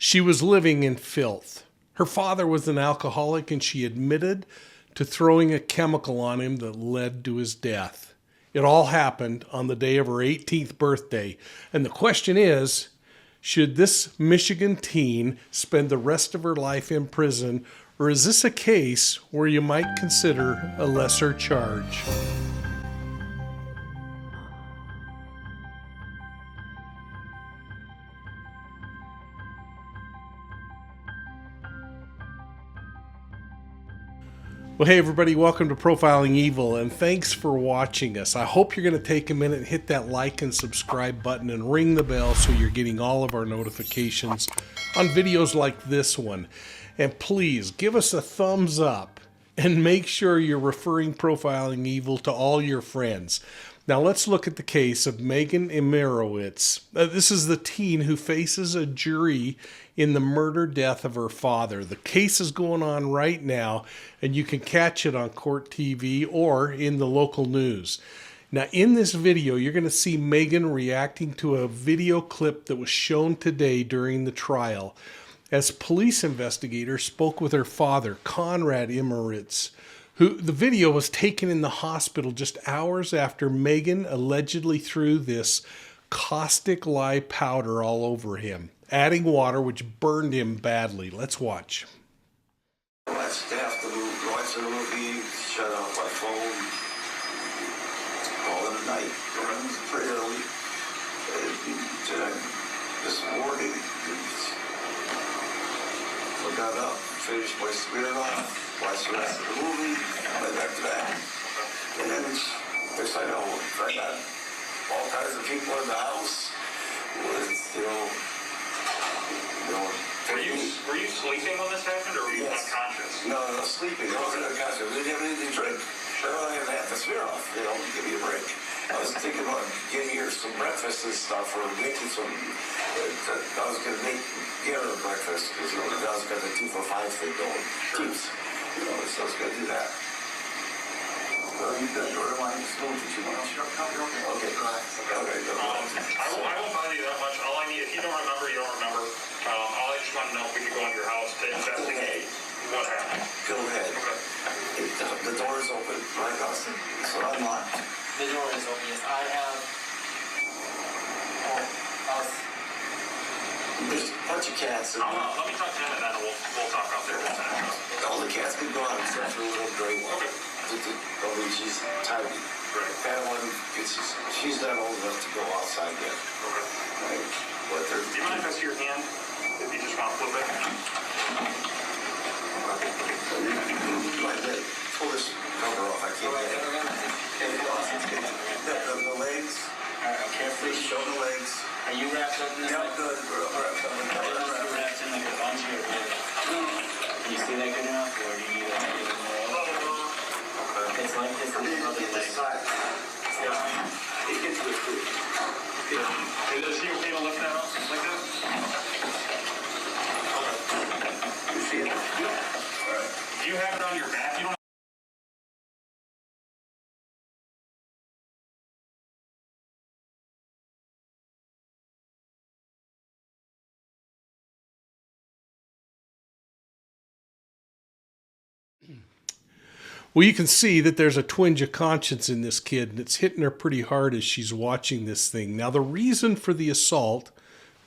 She was living in filth. Her father was an alcoholic, and she admitted to throwing a chemical on him that led to his death. It all happened on the day of her 18th birthday. And the question is, should this Michigan teen spend the rest of her life in prison, or is this a case where you might consider a lesser charge? Well, hey everybody, welcome to Profiling Evil, and thanks for watching us. I hope you're going to take a minute and hit that like and subscribe button and ring the bell so you're getting all of our notifications on videos like this one. And please give us a thumbs up and make sure you're referring Profiling Evil to all your friends. Now let's look at the case of Megan Imirowicz. This is the teen who faces a jury in the murder death of her father. The case is going on right now, and you can catch it on Court TV or in the local news. Now in this video, you're going to see Megan reacting to a video clip that was shown today during the trial, as police investigators spoke with her father, Konrad Imirowicz, who the video was taken in the hospital just hours after Megan allegedly threw this caustic lye powder all over him, adding water which burned him badly. Let's watch. Watched the movie, shut off my phone, all in the night, pretty early. This morning, I got up, finished my spirit off, watched the rest of the movie, went back to that. And then, next I know, I got all kinds of people in the house with, Were you sleeping when this happened, or were you unconscious? No, sleeping. I wasn't unconscious. We didn't have anything to drink. I only had half the spirit off, give me a break. I was thinking about getting here some breakfast and stuff, or making some, I was going to make dinner breakfast, because, the guys got the 2 for 5 thing going. Teams. So I was going to do that. You done your line of school that you want? Okay. I won't bother you that much. All I need, if you don't remember, you don't remember. All I just want to know if we can go into your house to investigate what happened. Go ahead. Okay. The door is open, right, Austin? So I'm locked. The door is open, yes. I have... There's a bunch of cats. Let me talk to him, and then we'll talk out there. All the cats can go out except for a little gray one. Okay. She's tiny. Right. That one, she's not old enough to go outside yet. Okay. Right? But Do you mind if I see your hand? If you just want to flip it. Pull this cover off. I can't get it. The legs. Carefully Show the legs. Are you wrapped up in this? Yep, good. You're wrapped in like a bungee or can you see that good enough, or do you need a little more? It's like this on the other leg. It gets good food. Is he okay to lift that up like this? You see it? Yeah. All right. Do you have it on your back? You don't. Well, you can see that there's a twinge of conscience in this kid, and it's hitting her pretty hard as she's watching this thing. Now, the reason for the assault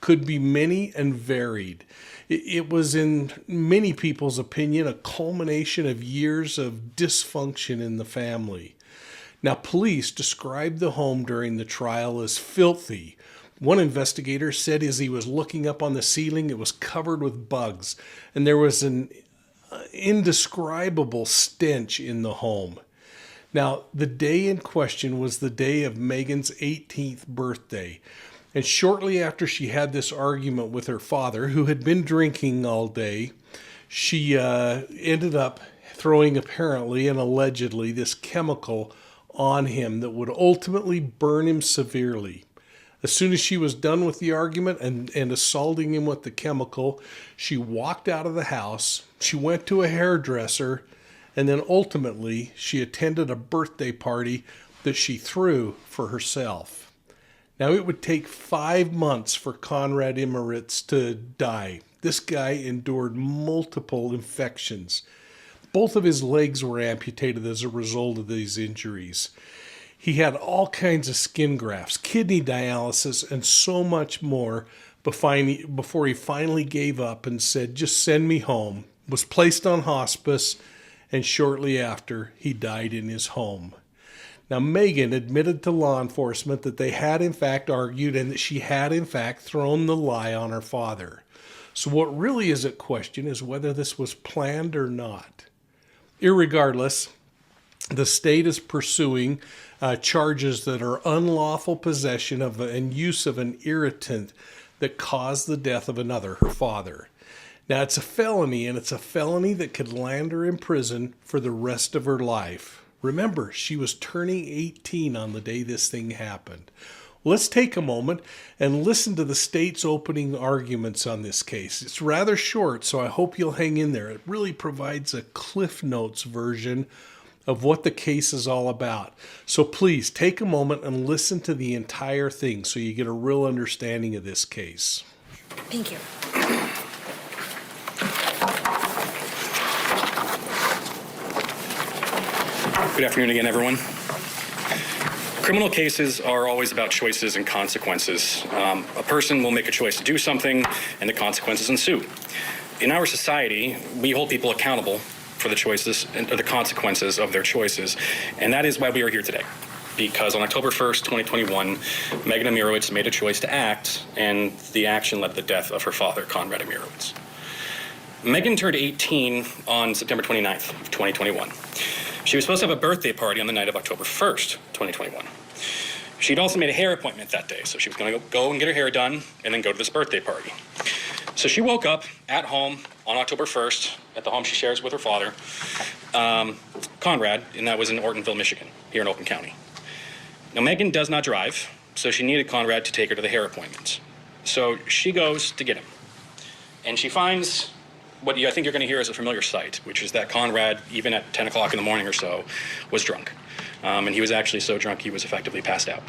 could be many and varied. It was, in many people's opinion, a culmination of years of dysfunction in the family. Now, police described the home during the trial as filthy. One investigator said as he was looking up on the ceiling, it was covered with bugs, and there was an indescribable stench in the home. Now, the day in question was the day of Megan's 18th birthday. And shortly after she had this argument with her father, who had been drinking all day, she ended up throwing apparently and allegedly this chemical on him that would ultimately burn him severely. As soon as she was done with the argument and assaulting him with the chemical, she walked out of the house, she went to a hairdresser, and then ultimately she attended a birthday party that she threw for herself. Now, it would take 5 months for Konrad Imirowicz to die. This guy endured multiple infections. Both of his legs were amputated as a result of these injuries. He had all kinds of skin grafts, kidney dialysis, and so much more before he finally gave up and said, just send me home, was placed on hospice, and shortly after, he died in his home. Now, Megan admitted to law enforcement that they had in fact argued and that she had in fact thrown the lie on her father. So what really is at question is whether this was planned or not. Irregardless, the state is pursuing charges that are unlawful possession of and use of an irritant that caused the death of another, her father. Now, it's a felony, and it's a felony that could land her in prison for the rest of her life. Remember, she was turning 18 on the day this thing happened. Let's take a moment and listen to the state's opening arguments on this case. It's rather short, so I hope you'll hang in there. It really provides a Cliff Notes version of what the case is all about. So please take a moment and listen to the entire thing so you get a real understanding of this case. Thank you. Good afternoon again, everyone. Criminal cases are always about choices and consequences. A person will make a choice to do something, and the consequences ensue. In our society, we hold people accountable for the choices and the consequences of their choices, and that is why we are here today. Because on October 1st, 2021, Megan Imirowicz made a choice to act, and the action led to the death of her father, Konrad Imirowicz. Megan turned 18 on September 29th of 2021. She was supposed to have a birthday party on the night of October 1st, 2021. She'd also made a hair appointment that day, so she was going to go and get her hair done and then go to this birthday party. So she woke up at home on October 1st, at the home she shares with her father, Konrad, and that was in Ortonville, Michigan, here in Oakland County. Now, Megan does not drive, so she needed Konrad to take her to the hair appointment. So she goes to get him, and she finds what I think you're going to hear is a familiar sight, which is that Konrad, even at 10 o'clock in the morning or so, was drunk. And he was actually so drunk he was effectively passed out.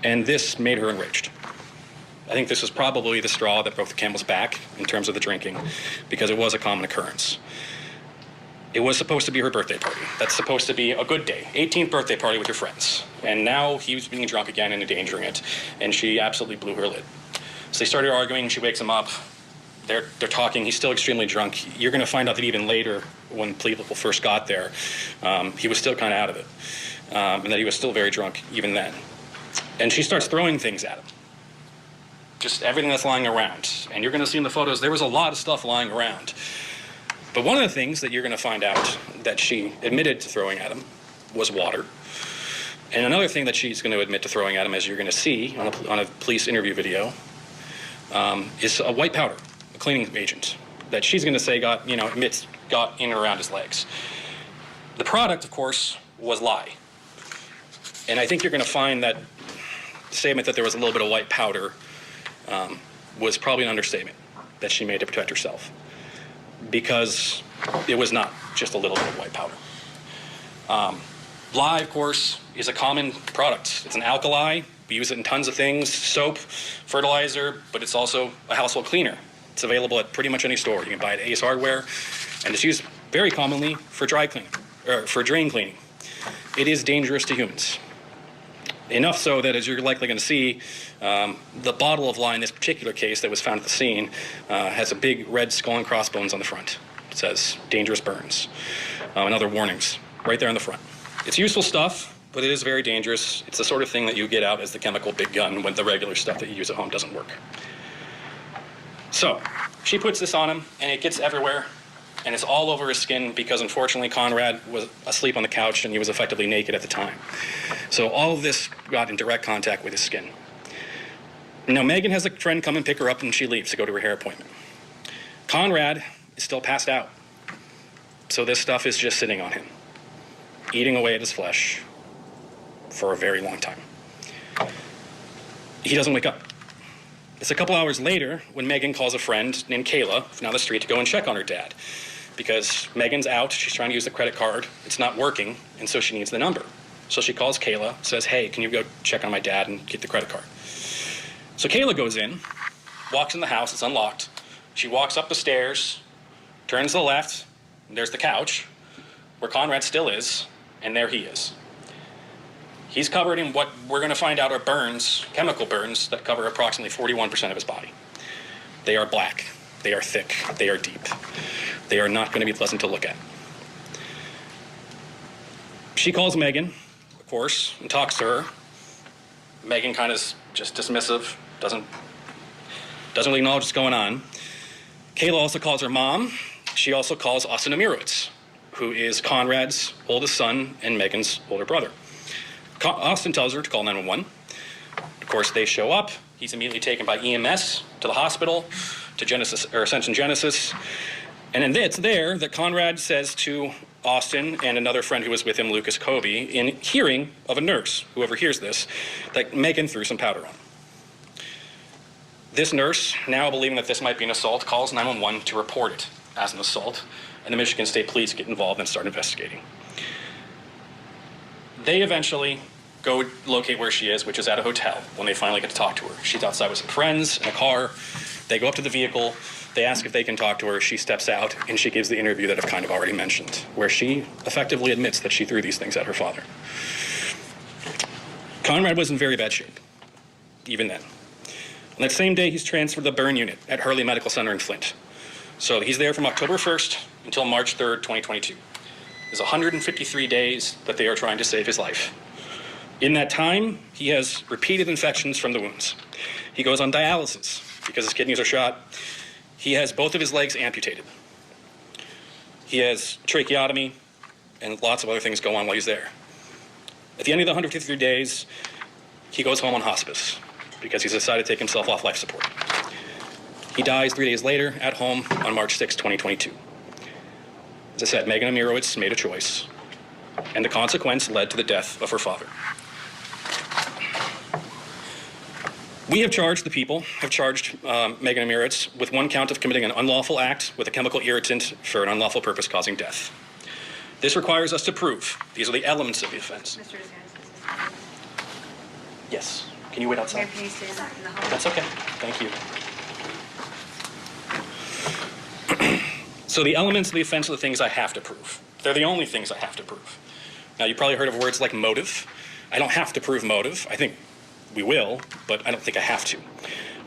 And this made her enraged. I think this was probably the straw that broke the camel's back in terms of the drinking, because it was a common occurrence. It was supposed to be her birthday party. That's supposed to be a good day, 18th birthday party with your friends. And now he was being drunk again and endangering it, and she absolutely blew her lid. So they started arguing, she wakes him up. They're talking, he's still extremely drunk. You're gonna find out that even later, when people first got there, he was still kind of out of it. And that he was still very drunk even then. And she starts throwing things at him. Just everything that's lying around. And you're gonna see in the photos, there was a lot of stuff lying around. But one of the things that you're gonna find out that she admitted to throwing at him was water. And another thing that she's gonna admit to throwing at him, as you're gonna see on a police interview video, is a white powder. Cleaning agent that she's going to say got in and around his legs. The product, of course, was lye. And I think you're going to find that statement that there was a little bit of white powder was probably an understatement that she made to protect herself, because it was not just a little bit of white powder. Lye, of course, is a common product. It's an alkali. We use it in tons of things, soap, fertilizer, but it's also a household cleaner. It's available at pretty much any store. You can buy it at Ace Hardware, and it's used very commonly for dry cleaning, or for drain cleaning. It is dangerous to humans. Enough so that, as you're likely going to see, the bottle of lye in this particular case that was found at the scene has a big red skull and crossbones on the front. It says dangerous burns and other warnings right there on the front. It's useful stuff, but it is very dangerous. It's the sort of thing that you get out as the chemical big gun when the regular stuff that you use at home doesn't work. So she puts this on him, and it gets everywhere, and it's all over his skin because, unfortunately, Konrad was asleep on the couch, and he was effectively naked at the time. So all of this got in direct contact with his skin. Now, Megan has a friend come and pick her up, and she leaves to go to her hair appointment. Konrad is still passed out, so this stuff is just sitting on him, eating away at his flesh for a very long time. He doesn't wake up. It's a couple hours later when Megan calls a friend named Kayla from down the street to go and check on her dad, because Megan's out. She's trying to use the credit card. It's not working, and so she needs the number. So she calls Kayla, says, hey, can you go check on my dad and get the credit card? So Kayla goes in, walks in the house, it's unlocked. She walks up the stairs, turns to the left, and there's the couch, where Konrad still is, and there he is. He's covered in what we're going to find out are burns, chemical burns, that cover approximately 41% of his body. They are black, they are thick, they are deep. They are not going to be pleasant to look at. She calls Megan, of course, and talks to her. Megan kind of is just dismissive, doesn't really acknowledge what's going on. Kayla also calls her mom. She also calls Austin Imirowicz, who is Konrad's oldest son and Megan's older brother. Austin tells her to call 911. Of course, they show up. He's immediately taken by EMS to the hospital, to Ascension Genesis. And then it's there that Konrad says to Austin and another friend who was with him, Lucas Kobe, in hearing of a nurse who overhears this, that Megan threw some powder on. This nurse, now believing that this might be an assault, calls 911 to report it as an assault, and the Michigan State Police get involved and start investigating. They eventually go locate where she is, which is at a hotel, when they finally get to talk to her. She's outside with some friends in a car. They go up to the vehicle. They ask if they can talk to her. She steps out, and she gives the interview that I've kind of already mentioned, where she effectively admits that she threw these things at her father. Konrad was in very bad shape, even then. On that same day, he's transferred to the burn unit at Hurley Medical Center in Flint. So he's there from October 1st until March 3rd, 2022. There's 153 days that they are trying to save his life. In that time, he has repeated infections from the wounds. He goes on dialysis because his kidneys are shot. He has both of his legs amputated. He has tracheotomy, and lots of other things go on while he's there. At the end of the 153 days, he goes home on hospice because he's decided to take himself off life support. He dies 3 days later at home on March 6, 2022. As I said, Megan Imirowicz made a choice, and the consequence led to the death of her father. We have charged Megan Imirowicz with one count of committing an unlawful act with a chemical irritant for an unlawful purpose causing death. This requires us to prove these are the elements of the offense. Mr. Desganis. Yes. Can you wait outside? Mayor, can you stay in the hall? That's okay. Thank you. So the elements of the offense are the things I have to prove. They're the only things I have to prove. Now, you probably heard of words like motive. I don't have to prove motive. I think we will, but I don't think I have to.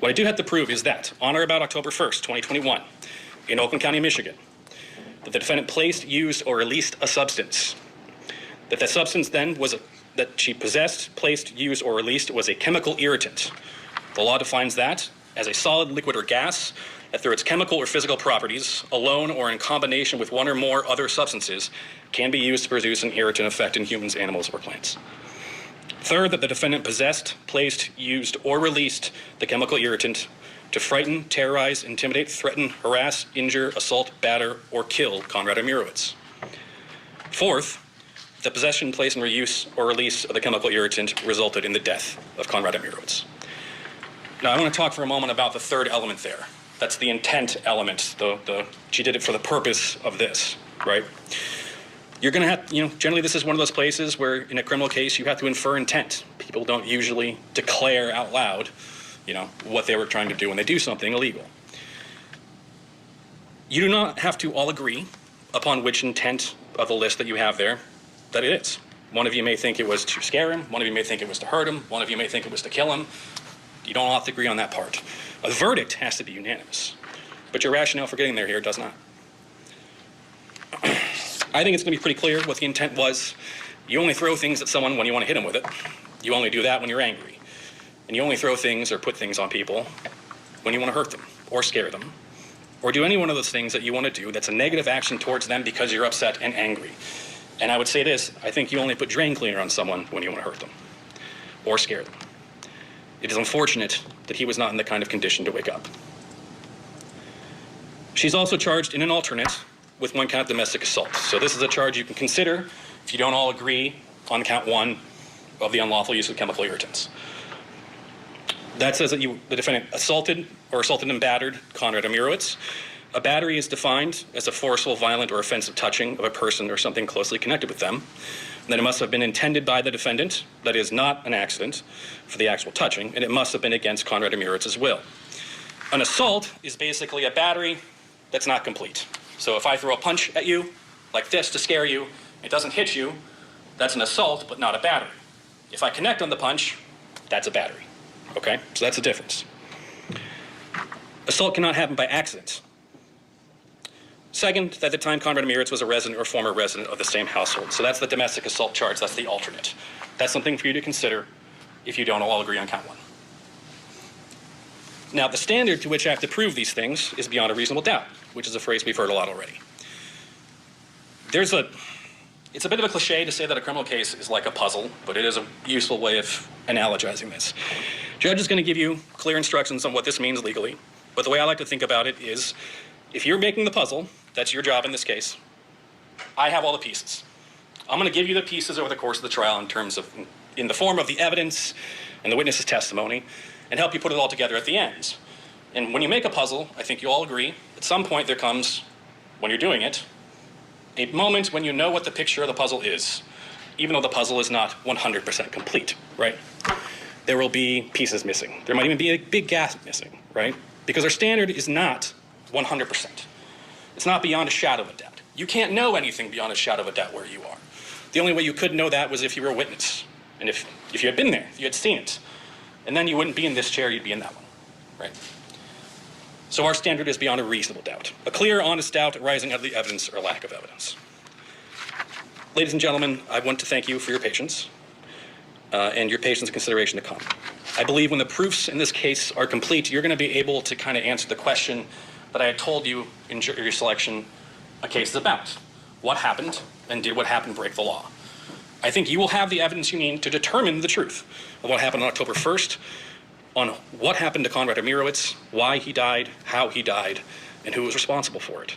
What I do have to prove is that on or about October 1st, 2021, in Oakland County, Michigan, that the defendant placed, used, or released a substance. That substance then that she possessed, placed, used, or released was a chemical irritant. The law defines that as a solid, liquid, or gas that through its chemical or physical properties, alone or in combination with one or more other substances, can be used to produce an irritant effect in humans, animals, or plants. Third, that the defendant possessed, placed, used, or released the chemical irritant to frighten, terrorize, intimidate, threaten, harass, injure, assault, batter, or kill Konrad Imirowicz. Fourth, the possession, place, and reuse or release of the chemical irritant resulted in the death of Konrad Imirowicz. Now, I want to talk for a moment about the third element there. That's the intent element. She did it for the purpose of this, right? You're going to have, generally this is one of those places where in a criminal case you have to infer intent. People don't usually declare out loud, what they were trying to do when they do something illegal. You do not have to all agree upon which intent of the list that you have there that it is. One of you may think it was to scare him. One of you may think it was to hurt him. One of you may think it was to kill him. You don't all have to agree on that part. A verdict has to be unanimous, but your rationale for getting there here does not. I think it's going to be pretty clear what the intent was. You only throw things at someone when you want to hit them with it. You only do that when you're angry. And you only throw things or put things on people when you want to hurt them or scare them or do any one of those things that you want to do that's a negative action towards them because you're upset and angry. And I would say this, I think you only put drain cleaner on someone when you want to hurt them or scare them. It is unfortunate that he was not in the kind of condition to wake up. She's also charged in an alternate with one count of domestic assault. So this is a charge you can consider if you don't all agree on count one of the unlawful use of chemical irritants. That says that the defendant assaulted and battered Konrad Imirowicz. A battery is defined as a forceful, violent, or offensive touching of a person or something closely connected with them. And then it must have been intended by the defendant, that is not an accident for the actual touching, and it must have been against Konrad Imirowicz's will. An assault is basically a battery that's not complete. So if I throw a punch at you, like this, to scare you, it doesn't hit you, that's an assault, but not a battery. If I connect on the punch, that's a battery. Okay? So that's the difference. Assault cannot happen by accident. Second, at the time, Konrad Imirowicz was a resident or former resident of the same household. So that's the domestic assault charge. That's the alternate. That's something for you to consider if you don't all agree on count one. Now, the standard to which I have to prove these things is beyond a reasonable doubt, which is a phrase we've heard a lot already. It's a bit of a cliche to say that a criminal case is like a puzzle, but it is a useful way of analogizing this. Judge is going to give you clear instructions on what this means legally, but the way I like to think about it is, if you're making the puzzle, that's your job in this case, I have all the pieces. I'm going to give you the pieces over the course of the trial in the form of the evidence and the witness's testimony, and help you put it all together at the end. And when you make a puzzle, I think you all agree, at some point there comes, when you're doing it, a moment when you know what the picture of the puzzle is, even though the puzzle is not 100% complete, right? There will be pieces missing. There might even be a big gap missing, right? Because our standard is not 100%. It's not beyond a shadow of a doubt. You can't know anything beyond a shadow of a doubt where you are. The only way you could know that was if you were a witness. And if you had been there, if you had seen it. And then you wouldn't be in this chair, you'd be in that one, right? So our standard is beyond a reasonable doubt. A clear, honest doubt arising out of the evidence or lack of evidence. Ladies and gentlemen, I want to thank you for your patience and your patience and consideration to come. I believe when the proofs in this case are complete, you're going to be able to kind of answer the question that I had told you in jury selection a case is about. What happened, and did what happened break the law? I think you will have the evidence you need to determine the truth of what happened on October 1st, on what happened to Konrad Imirowicz, why he died, how he died, and who was responsible for it.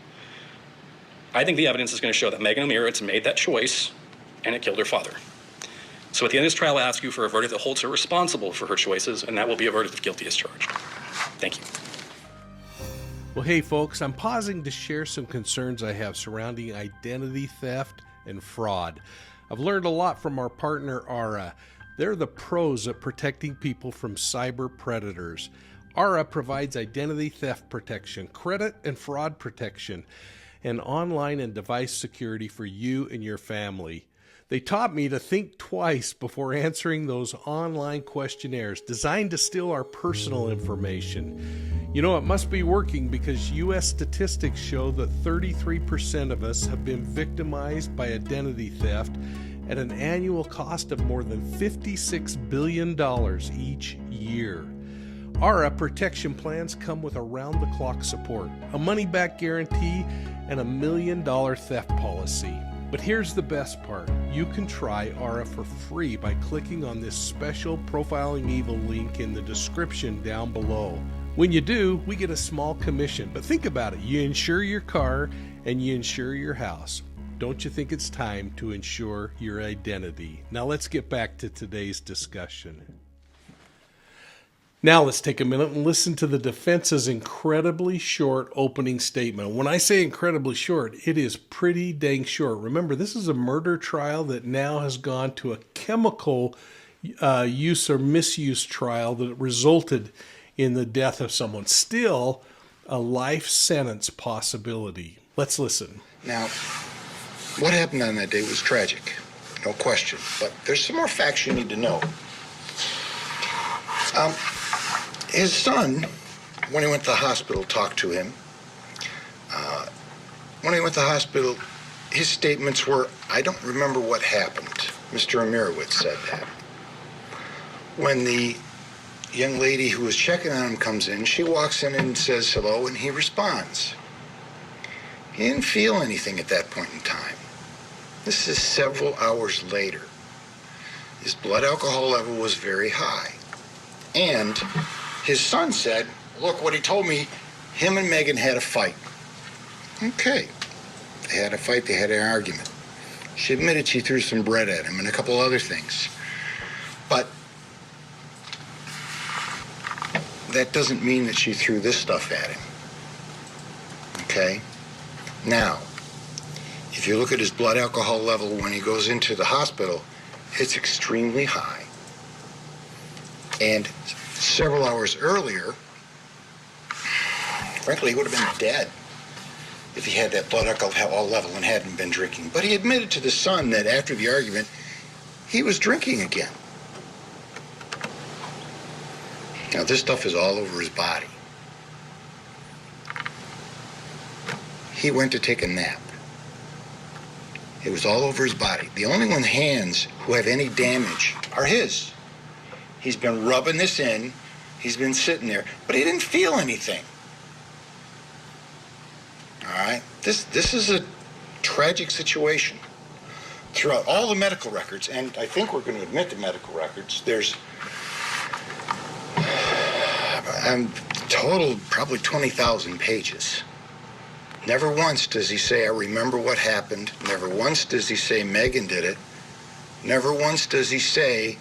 I think the evidence is going to show that Megan Imirowicz made that choice, and it killed her father. So at the end of this trial, I ask you for a verdict that holds her responsible for her choices, and that will be a verdict of guilty as charged. Thank you. Well, hey, folks, I'm pausing to share some concerns I have surrounding identity theft and fraud. I've learned a lot from our partner, Aura. They're the pros at protecting people from cyber predators. Aura provides identity theft protection, credit and fraud protection, and online and device security for you and your family. They taught me to think twice before answering those online questionnaires designed to steal our personal information. You know, it must be working because U.S. statistics show that 33% of us have been victimized by identity theft at an annual cost of more than $56 billion each year. Aura protection plans come with around-the-clock support, a money-back guarantee, and a $1 million theft policy. But here's the best part. You can try Aura for free by clicking on this special Profiling Evil link in the description down below. When you do, we get a small commission. But think about it. You insure your car and you insure your house. Don't you think it's time to insure your identity? Now let's get back to today's discussion. Now let's take a minute and listen to the defense's incredibly short opening statement. When I say incredibly short, it is pretty dang short. Remember, this is a murder trial that now has gone to a chemical use or misuse trial that resulted in the death of someone. Still, a life sentence possibility. Let's listen. Now, what happened on that day was tragic, no question. But there's some more facts you need to know. His son, when he went to the hospital, talked to him. When he went to the hospital, his statements were, "I don't remember what happened." Mr. Imirowicz said that. When the young lady who was checking on him comes in, she walks in and says hello, and he responds. He didn't feel anything at that point in time. This is several hours later. His blood alcohol level was very high. And his son said, look, what he told me, him and Megan had a fight. Okay. They had a fight, they had an argument. She admitted she threw some bread at him and a couple other things. But that doesn't mean that she threw this stuff at him. Okay? Now, if you look at his blood alcohol level when he goes into the hospital, it's extremely high. And several hours earlier, frankly, he would have been dead if he had that blood alcohol level and hadn't been drinking. But he admitted to the Sun that after the argument, he was drinking again. Now, this stuff is all over his body. He went to take a nap. It was all over his body. The only one hands who have any damage are his. He's been rubbing this in. He's been sitting there, but he didn't feel anything. All right? This is a tragic situation. Throughout all the medical records, and I think we're going to admit the medical records, there's total probably 20,000 pages. Never once does he say, I remember what happened. Never once does he say Megan did it. Never once does he say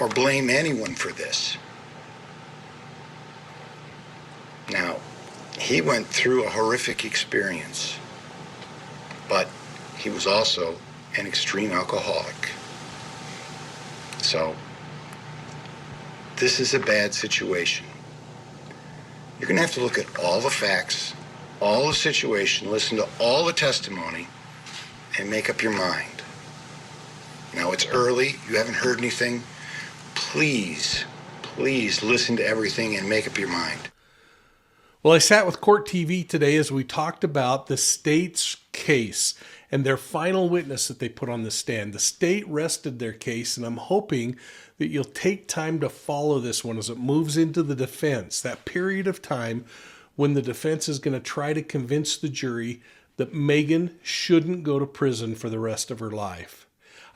or blame anyone for this. Now, he went through a horrific experience, but he was also an extreme alcoholic. So, this is a bad situation. You're going to have to look at all the facts, all the situation, listen to all the testimony, and make up your mind. Now, it's early. You haven't heard anything. Please listen to everything and make up your mind. Well, I sat with Court TV today as we talked about the state's case and their final witness that they put on the stand. The state rested their case, and I'm hoping that you'll take time to follow this one as it moves into the defense, that period of time when the defense is going to try to convince the jury that Megan shouldn't go to prison for the rest of her life.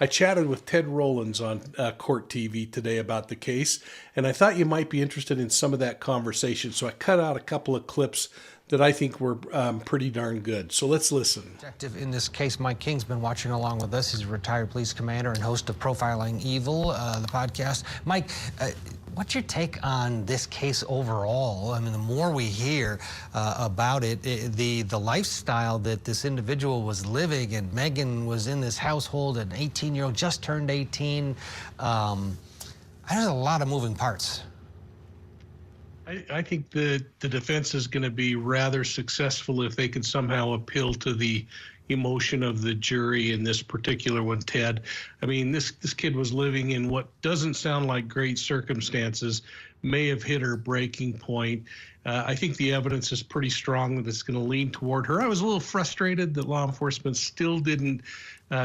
I chatted with Ted Rowlands on Court TV today about the case, and I thought you might be interested in some of that conversation, so I cut out a couple of clips that I think were pretty darn good. So let's listen. Detective in this case, Mike King's been watching along with us. He's a retired police commander and host of Profiling Evil, the podcast. Mike, what's your take on this case overall? I mean, the more we hear about it, the lifestyle that this individual was living, and Megan was in this household, an 18-year-old, just turned 18. There's a lot of moving parts. I think the defense is going to be rather successful if they can somehow appeal to the emotion of the jury in this particular one, Ted. I mean, this kid was living in what doesn't sound like great circumstances, may have hit her breaking point. I think the evidence is pretty strong that it's going to lean toward her. I was a little frustrated that law enforcement still didn't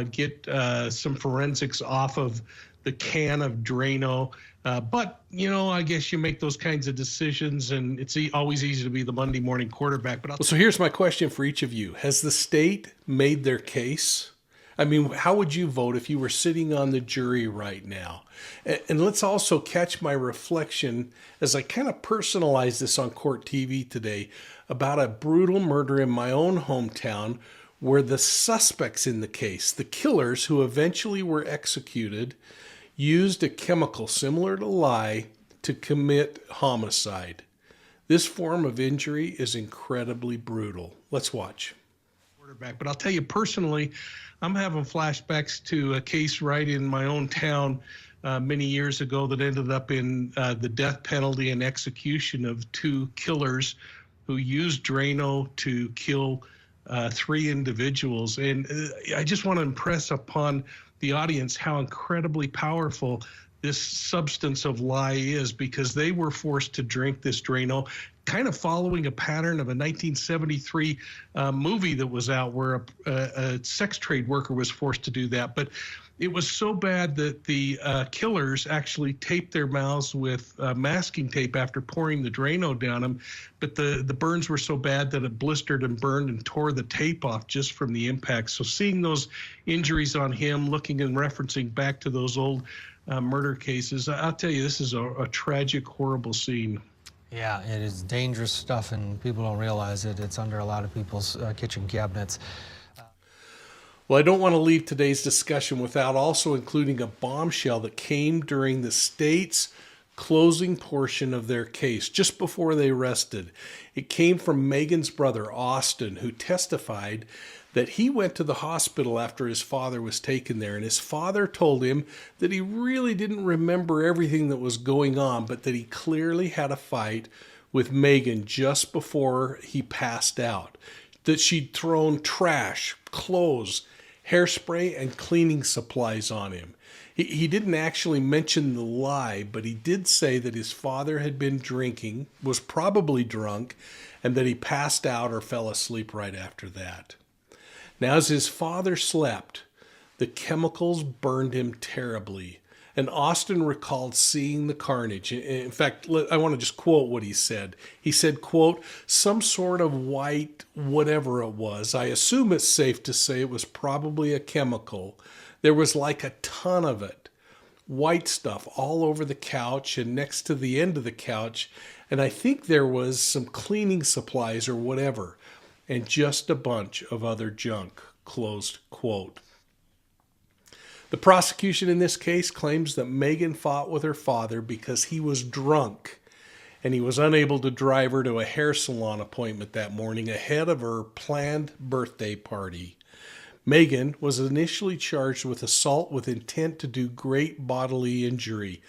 get some forensics off of the can of Drano. But, you know, I guess you make those kinds of decisions, and it's always easy to be the Monday morning quarterback. So here's my question for each of you. Has the state made their case? I mean, how would you vote if you were sitting on the jury right now? And let's also catch my reflection as I kind of personalize this on Court TV today about a brutal murder in my own hometown where the suspects in the case, the killers who eventually were executed, used a chemical similar to lye to commit homicide. This form of injury is incredibly brutal. Let's watch. But I'll tell you personally, I'm having flashbacks to a case right in my own town many years ago that ended up in the death penalty and execution of two killers who used Drano to kill 3 individuals. And I just want to impress upon the audience how incredibly powerful this substance of lye is, because they were forced to drink this Drano, kind of following a pattern of a 1973 movie that was out where a sex trade worker was forced to do that. But it was so bad that the killers actually taped their mouths with masking tape after pouring the Drano down them. But the burns were so bad that it blistered and burned and tore the tape off just from the impact. So seeing those injuries on him, looking and referencing back to those old murder cases, I'll tell you, this is a tragic, horrible scene. Yeah, it is dangerous stuff, and people don't realize it. It's under a lot of people's kitchen cabinets. Well, I don't want to leave today's discussion without also including a bombshell that came during the state's closing portion of their case just before they rested. It came from Megan's brother, Austin, who testified that he went to the hospital after his father was taken there, and his father told him that he really didn't remember everything that was going on, but that he clearly had a fight with Megan just before he passed out, that she'd thrown trash, clothes, hairspray, and cleaning supplies on him. He didn't actually mention the lie, but he did say that his father had been drinking, was probably drunk, and that he passed out or fell asleep right after that. Now, as his father slept, the chemicals burned him terribly, and Austin recalled seeing the carnage. In fact, I want to just quote what he said. He said, quote, "Some sort of white, whatever it was. I assume it's safe to say it was probably a chemical. There was like a ton of it, white stuff all over the couch and next to the end of the couch. And I think there was some cleaning supplies or whatever, and just a bunch of other junk," closed quote. The prosecution in this case claims that Megan fought with her father because he was drunk and he was unable to drive her to a hair salon appointment that morning ahead of her planned birthday party. Megan was initially charged with assault with intent to do great bodily injury,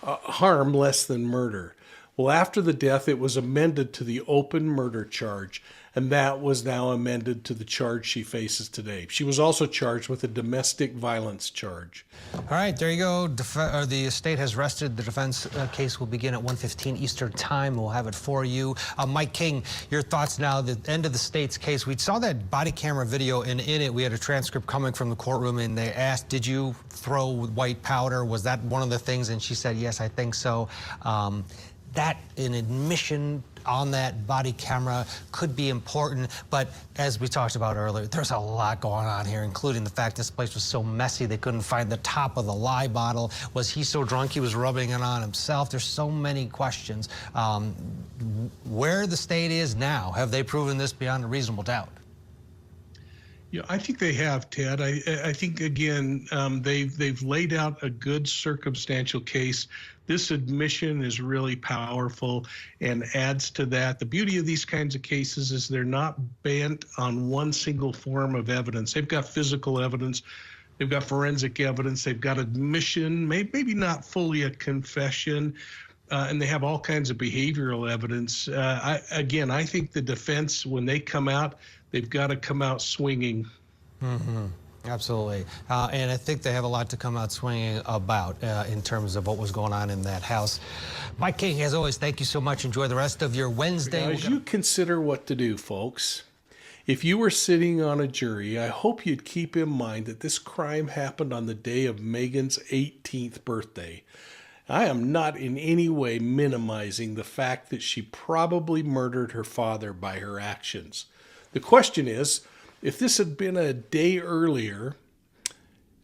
harm less than murder. Well, after the death, it was amended to the open murder charge, and that was now amended to the charge she faces today. She was also charged with a domestic violence charge. All right, there you go. The state has rested. The defense case will begin at 1:15 Eastern Time. We'll have it for you. Mike King, your thoughts now, the end of the state's case. We saw that body camera video, and in it we had a transcript coming from the courtroom, and they asked, did you throw white powder? Was that one of the things? And she said, yes, I think so. That an admission on that body camera could be important, but as we talked about earlier, there's a lot going on here, including the fact this place was so messy they couldn't find the top of the lye bottle. Was he so drunk he was rubbing it on himself? There's so many questions. Where the state is now, have they proven this beyond a reasonable doubt? Yeah, I think they have, Ted. I think, again, they've laid out a good circumstantial case. This admission is really powerful and adds to that. The beauty of these kinds of cases is they're not bent on one single form of evidence. They've got physical evidence. They've got forensic evidence. They've got admission, maybe not fully a confession, and they have all kinds of behavioral evidence. I think the defense, when they come out, they've got to come out swinging. Mm-hmm. Absolutely. And I think they have a lot to come out swinging about in terms of what was going on in that house. Mike King, as always, thank you so much. Enjoy the rest of your Wednesday. Now, as you consider what to do, folks, if you were sitting on a jury, I hope you'd keep in mind that this crime happened on the day of Megan's 18th birthday. I am not in any way minimizing the fact that she probably murdered her father by her actions. The question is, if this had been a day earlier,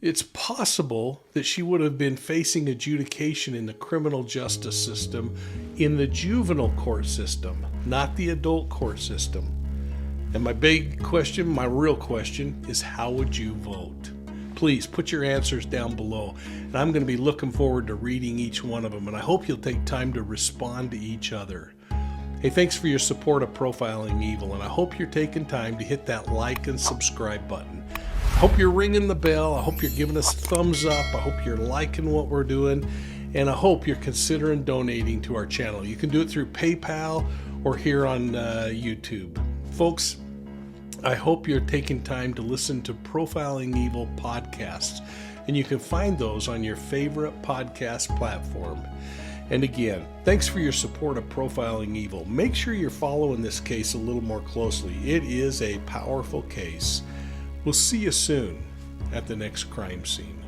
it's possible that she would have been facing adjudication in the criminal justice system, in the juvenile court system, not the adult court system. And my big question, my real question, is how would you vote? Please put your answers down below. And I'm going to be looking forward to reading each one of them, and I hope you'll take time to respond to each other. Hey, thanks for your support of Profiling Evil, and I hope you're taking time to hit that like and subscribe button. I hope you're ringing the bell. I hope you're giving us a thumbs up. I hope you're liking what we're doing, and I hope you're considering donating to our channel. You can do it through PayPal or here on YouTube. Folks, I hope you're taking time to listen to Profiling Evil podcasts, and you can find those on your favorite podcast platform. And again, thanks for your support of Profiling Evil. Make sure you're following this case a little more closely. It is a powerful case. We'll see you soon at the next crime scene.